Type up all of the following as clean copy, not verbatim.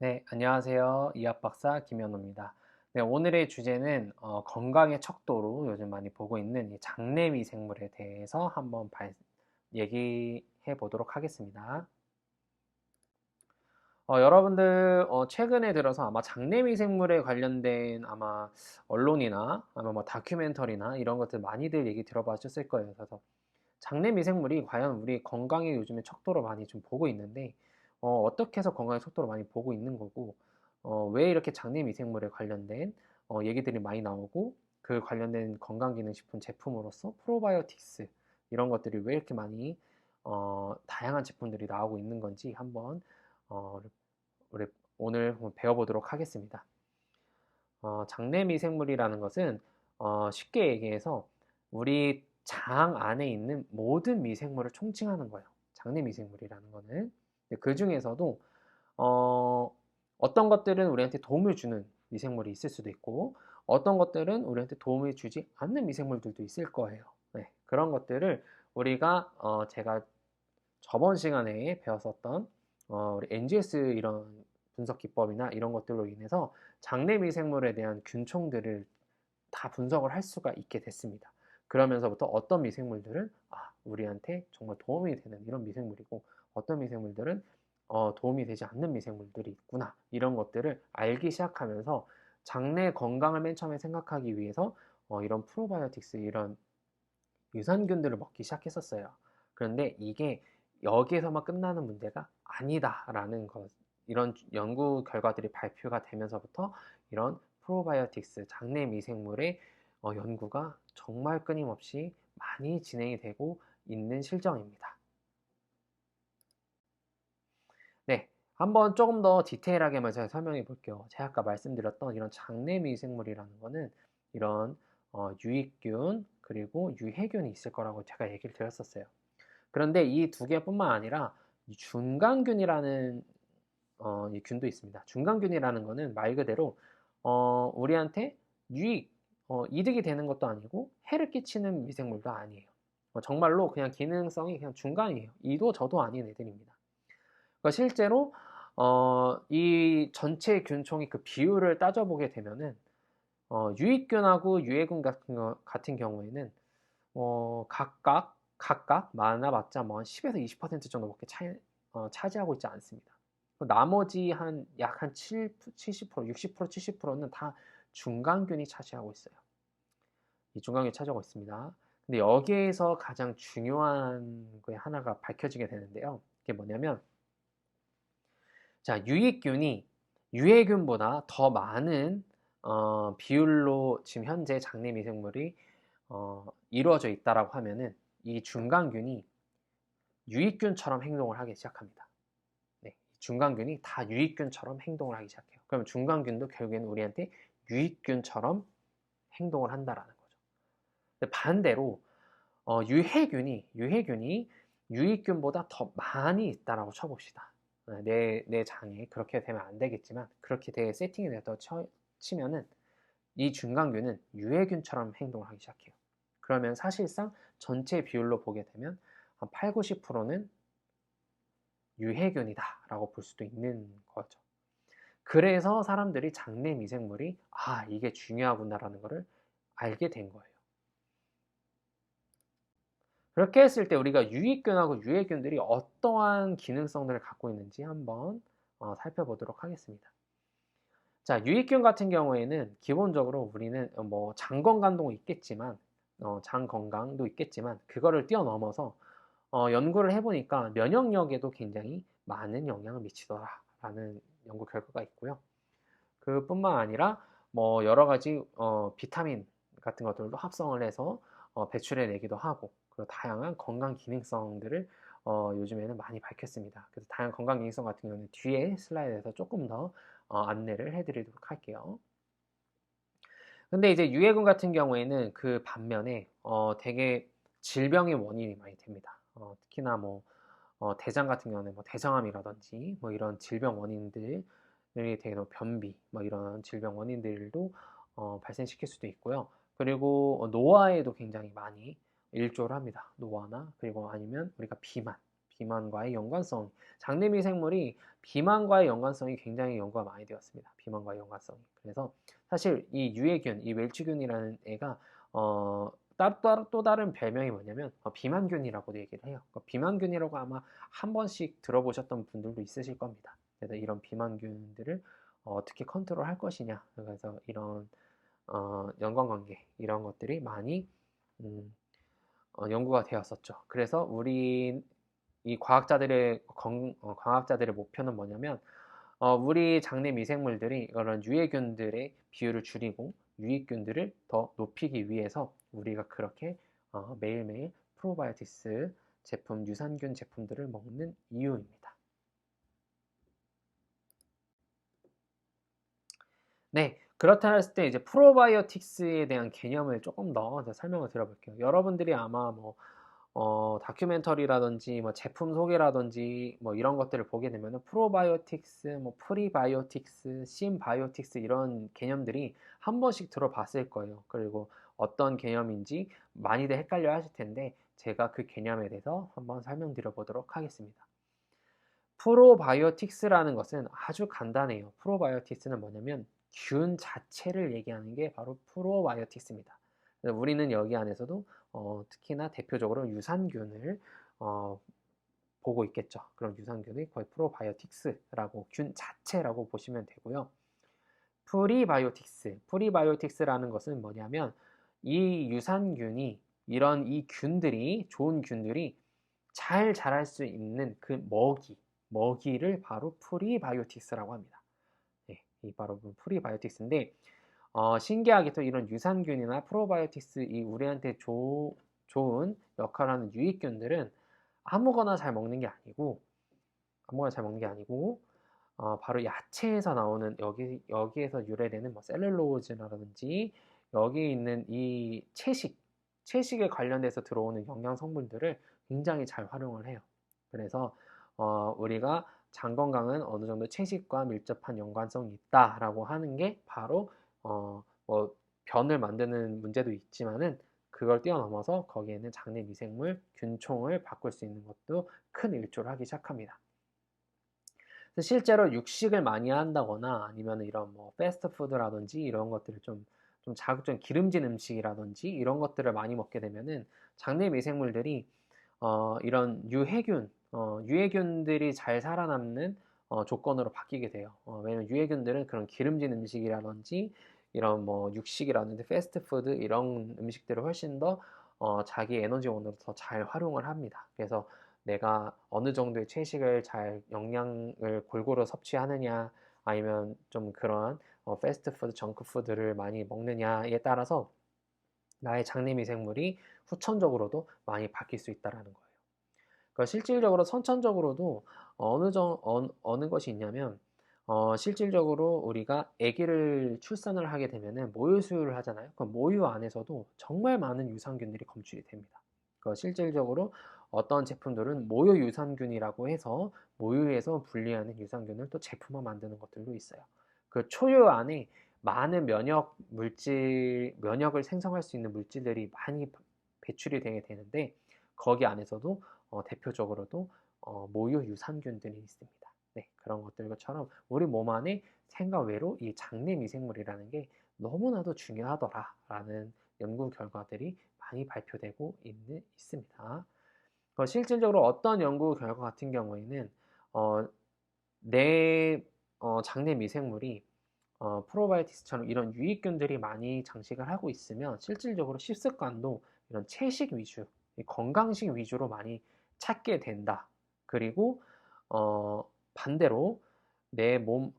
네, 안녕하세요. 이학 박사 김현우입니다. 네, 오늘의 주제는 건강의 척도로 요즘 많이 보고 있는 이 장내 미생물에 대해서 한번 얘기해 보도록 하겠습니다. 여러분들 최근에 들어서 아마 장내 미생물에 관련된 아마 언론이나 아마 뭐 다큐멘터리나 이런 것들 많이들 얘기 들어보셨을 거예요. 그래서 장내 미생물이 과연 우리 건강에 요즘에 척도로 많이 좀 보고 있는데 어떻게 해서 건강의 척도로 많이 보고 있는 거고 왜 이렇게 장내 미생물에 관련된 얘기들이 많이 나오고 그 관련된 건강기능식품 제품으로서 프로바이오틱스 이런 것들이 왜 이렇게 많이 다양한 제품들이 나오고 있는 건지 한번 어, 우리 오늘 배워보도록 하겠습니다. 장내 미생물이라는 것은 쉽게 얘기해서 우리 장 안에 있는 모든 미생물을 총칭하는 거예요. 장내 미생물이라는 거는. 그 중에서도 어떤 것들은 우리한테 도움을 주는 미생물이 있을 수도 있고 어떤 것들은 우리한테 도움을 주지 않는 미생물들도 있을 거예요. 네, 그런 것들을 우리가 제가 저번 시간에 배웠었던 우리 NGS 이런 분석 기법이나 이런 것들로 인해서 장내 미생물에 대한 균총들을 다 분석을 할 수가 있게 됐습니다. 그러면서부터 어떤 미생물들은 우리한테 정말 도움이 되는 이런 미생물이고 어떤 미생물들은 도움이 되지 않는 미생물들이 있구나 이런 것들을 알기 시작하면서 장내 건강을 맨 처음에 생각하기 위해서 이런 프로바이오틱스 이런 유산균들을 먹기 시작했었어요. 그런데 이게 여기에서만 끝나는 문제가 아니다라는 것, 이런 연구 결과들이 발표가 되면서부터 이런 프로바이오틱스, 장내 미생물의 연구가 정말 끊임없이 많이 진행이 되고 있는 실정입니다. 네, 한번 조금 더 디테일하게 제가 설명해 볼게요. 제가 아까 말씀드렸던 이런 장내 미생물이라는 거는 이런 유익균 그리고 유해균이 있을 거라고 제가 얘기를 드렸었어요. 그런데 이 두 개뿐만 아니라 이 중간균이라는 이 균도 있습니다. 중간균이라는 거는 말 그대로 우리한테 이득이 되는 것도 아니고 해를 끼치는 미생물도 아니에요. 정말로 그냥 기능성이 그냥 중간이에요. 이도 저도 아닌 애들입니다. 그러니까 실제로 이 전체 균총의 그 비율을 따져보게 되면은 유익균하고 유해균 같은 경우에는 각각 많아봤자 뭐 한 10에서 20% 정도밖에 차지하고 있지 않습니다. 나머지 약 한 70%, 60%, 70%는 다 중간균이 차지하고 있어요. 이 중간균이 차지하고 있습니다. 근데 여기에서 가장 중요한 게 하나가 밝혀지게 되는데요. 그게 뭐냐면, 자, 유익균이 유해균보다 더 많은 비율로 지금 현재 장내 미생물이 이루어져 있다라고 하면은 이 중간균이 유익균처럼 행동을 하기 시작합니다. 네, 중간균이 다 유익균처럼 행동을 하기 시작해요. 그러면 중간균도 결국에는 우리한테 유익균처럼 행동을 한다라는 거죠. 근데 반대로 유해균이 유익균보다 더 많이 있다라고 쳐봅시다. 내 장에 그렇게 되면 안 되겠지만 그렇게 세팅이 되어 치면은 이 중간균은 유해균처럼 행동을 하기 시작해요. 그러면 사실상 전체 비율로 보게 되면 한 8, 90%는 유해균이다라고 볼 수도 있는 거죠. 그래서 사람들이 장내 미생물이 이게 중요하구나라는 것을 알게 된 거예요. 그렇게 했을 때 우리가 유익균하고 유해균들이 어떠한 기능성들을 갖고 있는지 한번 살펴보도록 하겠습니다. 자, 유익균 같은 경우에는 기본적으로 우리는 뭐 장 건강도 있겠지만 장 건강도 있겠지만 그거를 뛰어넘어서 연구를 해보니까 면역력에도 굉장히 많은 영향을 미치더라라는 연구 결과가 있고요. 그뿐만 아니라 뭐 여러 가지 비타민 같은 것들도 합성을 해서 배출해 내기도 하고 그리고 다양한 건강 기능성들을 요즘에는 많이 밝혔습니다. 그래서 다양한 건강 기능성 같은 경우는 뒤에 슬라이드에서 조금 더 안내를 해드리도록 할게요. 근데 이제 유해균 같은 경우에는 그 반면에 되게 질병의 원인이 많이 됩니다. 특히나 뭐 대장 같은 경우는 뭐 대장암이라든지 뭐 이런 질병 원인들이 되게 변비 뭐 이런 질병 원인들도 발생시킬 수도 있고요. 그리고 노화에도 굉장히 많이 일조를 합니다. 노화나 그리고 아니면 우리가 비만 비만과의 연관성. 장내 미생물이 비만과의 연관성이 굉장히 연구가 많이 되었습니다. 비만과의 연관성이. 그래서 사실 이 유해균, 이 웰치균이라는 애가 또 다른 별명이 뭐냐면 비만균이라고도 얘기를 해요. 비만균이라고 아마 한 번씩 들어보셨던 분들도 있으실 겁니다. 그래서 이런 비만균들을 어떻게 컨트롤할 것이냐. 그래서 이런 연관관계 이런 것들이 많이 연구가 되었었죠. 그래서 우리 이 과학자들의 목표는 뭐냐면 우리 장내 미생물들이 이런 유해균들의 비율을 줄이고 유익균들을 더 높이기 위해서 우리가 그렇게 매일매일 프로바이오틱스 제품, 유산균 제품들을 먹는 이유입니다. 네, 그렇다 했을 때 이제 프로바이오틱스에 대한 개념을 조금 더 설명을 드려볼게요. 여러분들이 아마 뭐 다큐멘터리라든지 뭐 제품 소개라든지 뭐 이런 것들을 보게 되면 프로바이오틱스, 뭐 프리바이오틱스, 심바이오틱스 이런 개념들이 한 번씩 들어봤을 거예요. 그리고 어떤 개념인지 많이들 헷갈려 하실 텐데 제가 그 개념에 대해서 한번 설명드려 보도록 하겠습니다. 프로바이오틱스라는 것은 아주 간단해요. 프로바이오틱스는 뭐냐면 균 자체를 얘기하는 게 바로 프로바이오틱스입니다. 우리는 여기 안에서도 특히나 대표적으로 유산균을 보고 있겠죠. 그럼 유산균이 거의 프로바이오틱스라고 균 자체라고 보시면 되고요. 프리바이오틱스라는 것은 뭐냐면 이 유산균이 이런 이 균들이 좋은 균들이 잘 자랄 수 있는 그 먹이를 바로 프리바이오틱스라고 합니다. 네, 이 바로 프리바이오틱스인데 신기하게 또 이런 유산균이나 프로바이오틱스 이 우리한테 좋은 역할을 하는 유익균들은 아무거나 잘 먹는 게 아니고 바로 야채에서 나오는 여기에서 유래되는 뭐 셀룰로즈라든지 여기 있는 이 채식에 관련돼서 들어오는 영양 성분들을 굉장히 잘 활용을 해요. 그래서 우리가 장 건강은 어느 정도 채식과 밀접한 연관성이 있다라고 하는 게 바로 뭐 변을 만드는 문제도 있지만은 그걸 뛰어넘어서 거기에는 장내 미생물, 균총을 바꿀 수 있는 것도 큰 일조를 하기 시작합니다. 실제로 육식을 많이 한다거나 아니면 이런 뭐 패스트푸드라든지 이런 것들을 좀 자극적인 기름진 음식이라든지 이런 것들을 많이 먹게 되면은 장내 미생물들이 이런 유해균들이 잘 살아남는 조건으로 바뀌게 돼요. 왜냐면 유해균들은 그런 기름진 음식이라든지 이런 뭐 육식이라든지 패스트푸드 이런 음식들을 훨씬 더 자기 에너지원으로 더 잘 활용을 합니다. 그래서 내가 어느 정도의 채식을 잘 영양을 골고루 섭취하느냐 아니면 좀 그런 패스트푸드, 정크푸드를 많이 먹느냐에 따라서 나의 장내 미생물이 후천적으로도 많이 바뀔 수 있다는 거예요. 그러니까 실질적으로 선천적으로도 어느 것이 있냐면 실질적으로 우리가 아기를 출산을 하게 되면은 모유 수유를 하잖아요. 그럼 모유 안에서도 정말 많은 유산균들이 검출이 됩니다. 그러니까 실질적으로 어떤 제품들은 모유 유산균이라고 해서 모유에서 분리하는 유산균을 또 제품화 만드는 것들도 있어요. 그 초유 안에 많은 면역을 생성할 수 있는 물질들이 많이 배출이 되게 되는데 거기 안에서도 대표적으로도 모유 유산균들이 있습니다. 네, 그런 것들처럼 우리 몸 안에 생과 외로 이 장내 미생물이라는 게 너무나도 중요하더라라는 연구 결과들이 많이 발표되고 있습니다. 실질적으로 어떤 연구 결과 같은 경우에는 내 장내 미생물이 프로바이오틱스처럼 이런 유익균들이 많이 장식을 하고 있으면 실질적으로 식습관도 이런 채식 위주, 건강식 위주로 많이 찾게 된다. 그리고 반대로 내 몸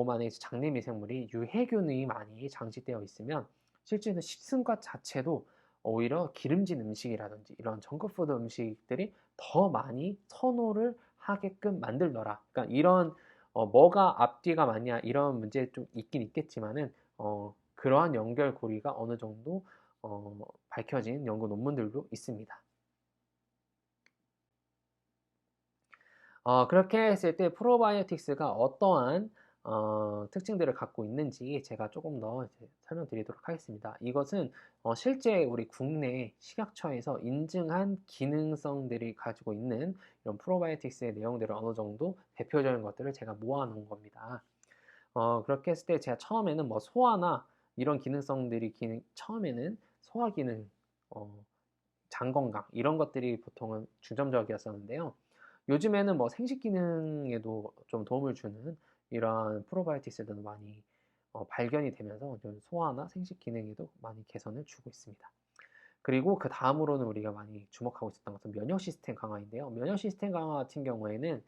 안에 장내 미생물이 유해균이 많이 장식되어 있으면 실제로 식습관 자체도 오히려 기름진 음식이라든지 이런 정크푸드 음식들이 더 많이 선호를 하게끔 만들더라. 그러니까 이런 뭐가 앞뒤가 맞냐 이런 문제 좀 있긴 있겠지만은 그러한 연결고리가 어느 정도 밝혀진 연구 논문들도 있습니다. 그렇게 했을 때 프로바이오틱스가 어떠한 특징들을 갖고 있는지 제가 조금 더 이제 설명드리도록 하겠습니다. 이것은 실제 우리 국내 식약처에서 인증한 기능성들이 가지고 있는 이런 프로바이오틱스의 내용들을 어느 정도 대표적인 것들을 제가 모아놓은 겁니다. 그렇게 했을 때 제가 처음에는 뭐 소화나 이런 기능성들이 처음에는 소화 기능, 장 건강 이런 것들이 보통은 중점적이었었는데요. 요즘에는 뭐 생식 기능에도 좀 도움을 주는 이러한 프로바이오틱스도 많이 발견이 되면서 좀 소화나 생식 기능에도 많이 개선을 주고 있습니다. 그리고 그 다음으로는 우리가 많이 주목하고 있었던 것은 면역 시스템 강화인데요. 면역 시스템 강화 같은 경우에는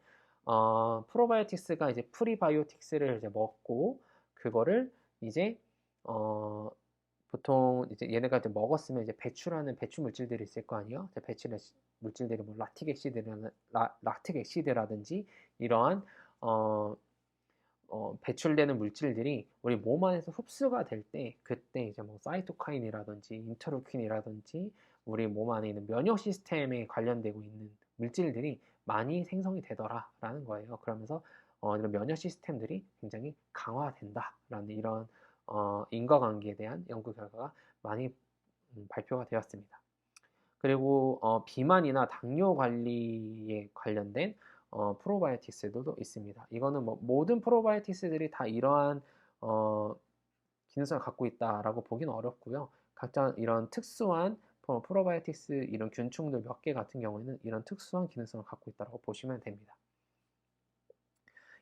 프로바이오틱스가 이제 프리바이오틱스를 이제 먹고 그거를 이제 어, 보통 이제 얘네가 이제 먹었으면 이제 배출하는 배출 물질들이 있을 거 아니에요. 배출 물질들이 뭐 락틱 액시드라든지 이러한 어, 배출되는 물질들이 우리 몸 안에서 흡수가 될 때 그때 이제 뭐 사이토카인이라든지 인터루킨이라든지 우리 몸 안에 있는 면역 시스템에 관련되고 있는 물질들이 많이 생성이 되더라라는 거예요. 그러면서 이런 면역 시스템들이 굉장히 강화된다라는 이런 인과관계에 대한 연구 결과가 많이 발표가 되었습니다. 그리고 비만이나 당뇨 관리에 관련된 프로바이오틱스도 있습니다. 이거는 뭐 모든 프로바이오틱스들이 다 이러한 기능성을 갖고 있다라고 보기는 어렵고요. 각자 이런 특수한 프로바이오틱스 이런 균충들 몇 개 같은 경우에는 이런 특수한 기능성을 갖고 있다고 보시면 됩니다.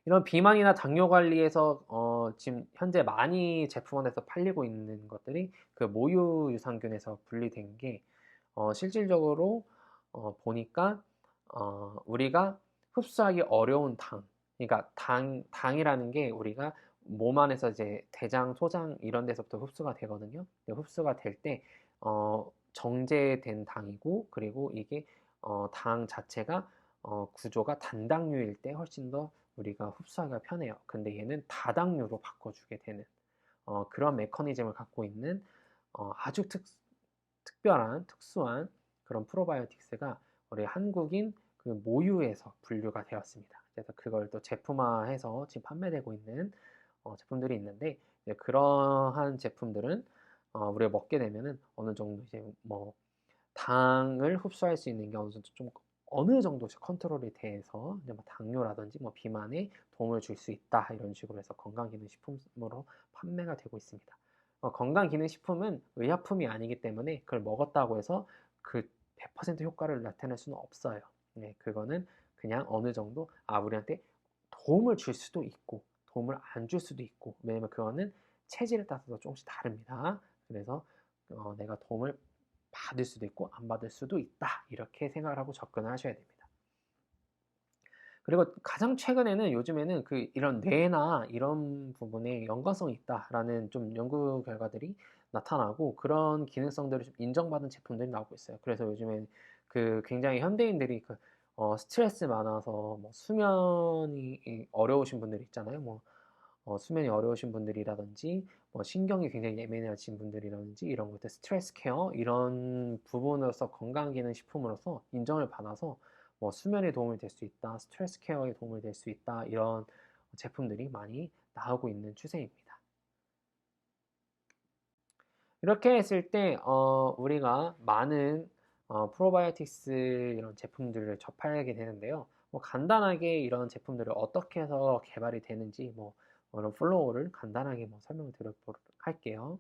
이런 비만이나 당뇨 관리에서 지금 현재 많이 제품원에서 팔리고 있는 것들이 그 모유 유산균에서 분리된 게 실질적으로 보니까 우리가 흡수하기 어려운 그러니까 당이라는 게 우리가 몸 안에서 이제 대장, 소장 이런 데서부터 흡수가 되거든요. 흡수가 될 때 정제된 당이고 그리고 이게 당 자체가 구조가 단당류일 때 훨씬 더 우리가 흡수하기가 편해요. 근데 얘는 다당류로 바꿔주게 되는 그런 메커니즘을 갖고 있는 아주 특별한 특수한 그런 프로바이오틱스가 우리 한국인 그 모유에서 분류가 되었습니다. 그래서 그걸 또 제품화해서 지금 판매되고 있는 제품들이 있는데 그러한 제품들은 우리가 먹게 되면은 어느 정도 이제 뭐 당을 흡수할 수 있는 게 어느 정도 컨트롤이 돼서 이제 뭐 당뇨라든지 뭐 비만에 도움을 줄 수 있다 이런 식으로 해서 건강기능식품으로 판매가 되고 있습니다. 건강기능식품은 의약품이 아니기 때문에 그걸 먹었다고 해서 그 100% 효과를 나타낼 수는 없어요. 네, 그거는 그냥 어느 정도 우리한테 도움을 줄 수도 있고 도움을 안 줄 수도 있고 왜냐면 그거는 체질에 따라서 조금씩 다릅니다. 그래서 내가 도움을 받을 수도 있고 안 받을 수도 있다 이렇게 생각을 하고 접근을 하셔야 됩니다. 그리고 가장 최근에는 요즘에는 이런 뇌나 이런 부분에 연관성이 있다라는 좀 연구 결과들이 나타나고 그런 기능성들을 좀 인정받은 제품들이 나오고 있어요. 그래서 요즘엔 굉장히 현대인들이 스트레스 많아서 뭐 수면이 어려우신 분들 있잖아요. 뭐 수면이 어려우신 분들이라든지 뭐 신경이 굉장히 예민하신 분들이라든지 이런 것들 스트레스 케어 이런 부분으로서 건강기능식품으로서 인정을 받아서 뭐 수면에 도움이 될 수 있다, 스트레스 케어에 도움이 될 수 있다 이런 제품들이 많이 나오고 있는 추세입니다. 이렇게 했을 때 우리가 많은 프로바이오틱스 이런 제품들을 접하게 되는데요. 뭐 간단하게 이런 제품들을 어떻게 해서 개발이 되는지 뭐 이런 플로우를 간단하게 뭐 설명을 드려보도록 할게요.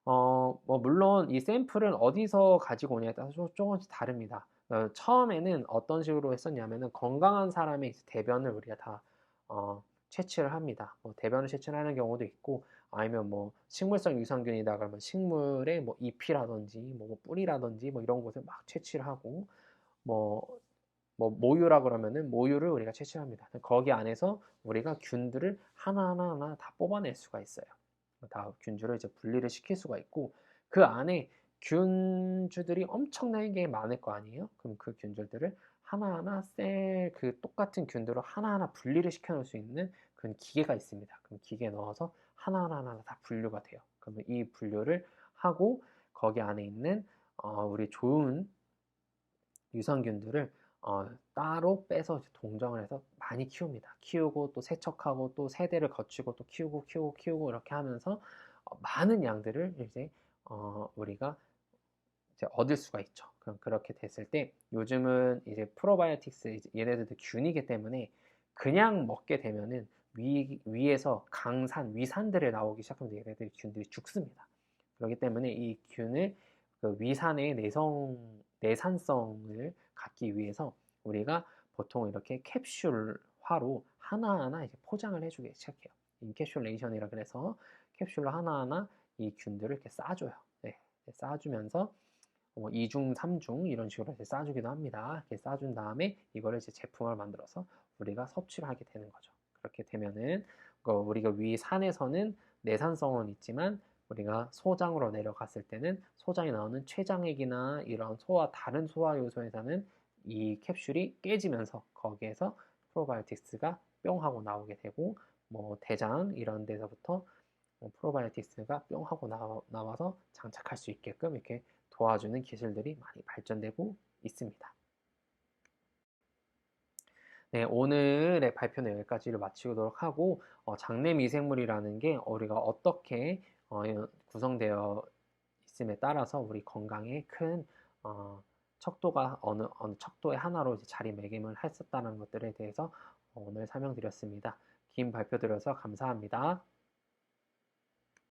뭐 물론 이 샘플은 어디서 가지고 오냐에 따라서 조금씩 다릅니다. 처음에는 어떤 식으로 했었냐면은 건강한 사람의 대변을 우리가 다 채취를 합니다. 뭐 대변을 채취하는 경우도 있고 아니면 뭐 식물성 유산균이다 그러면 식물의 뭐 잎이라든지 뭐 뿌리라든지 뭐 이런 곳을 막 채취를 하고 뭐 모유라 그러면은 모유를 우리가 채취합니다. 거기 안에서 우리가 균들을 하나하나 다 뽑아낼 수가 있어요. 다 균주를 이제 분리를 시킬 수가 있고 그 안에 균주들이 엄청나게 많을 거 아니에요? 그럼 그 균들을 하나하나 똑같은 균들을 하나하나 분리를 시켜 놓을 수 있는 그런 기계가 있습니다. 그럼 기계에 넣어서 하나하나 다 분류가 돼요. 그러면 이 분류를 하고 거기 안에 있는 우리 좋은 유산균들을 따로 빼서 이제 동정을 해서 많이 키웁니다. 키우고 또 세척하고 또 세대를 거치고 또 키우고 이렇게 하면서 많은 양들을 이제 우리가 이제 얻을 수가 있죠. 그럼 그렇게 됐을 때 요즘은 이제 프로바이오틱스 얘네들도 균이기 때문에 그냥 먹게 되면은 위에서 강산, 위산들이 나오기 시작하면 얘네들이 균들이 죽습니다. 그렇기 때문에 이 균을 그 위산의 내산성을 갖기 위해서 우리가 보통 이렇게 캡슐화로 하나하나 이제 포장을 해주기 시작해요. 인캡슐레이션이라 그래서 캡슐로 하나하나 이 균들을 이렇게 싸줘요. 네, 싸주면서 2중, 3중 이런 식으로 이제 싸주기도 합니다. 이렇게 싸준 다음에 이거를 이제 제품을 만들어서 우리가 섭취를 하게 되는 거죠. 그렇게 되면은 우리가 위 산에서는 내산성은 있지만 우리가 소장으로 내려갔을 때는 소장이 나오는 췌장액이나 이런 다른 소화 요소에서는 이 캡슐이 깨지면서 거기에서 프로바이오틱스가 뿅 하고 나오게 되고 뭐 대장 이런 데서부터 프로바이오틱스가 뿅 하고 나와서 장착할 수 있게끔 이렇게 도와주는 기술들이 많이 발전되고 있습니다. 네, 오늘의 발표는 여기까지를 마치도록 하고 장내 미생물이라는 게 우리가 어떻게 구성되어 있음에 따라서 우리 건강에 큰 척도가 어느 척도의 하나로 이제 자리매김을 했었다는 것들에 대해서 오늘 설명드렸습니다. 긴 발표 드려서 감사합니다.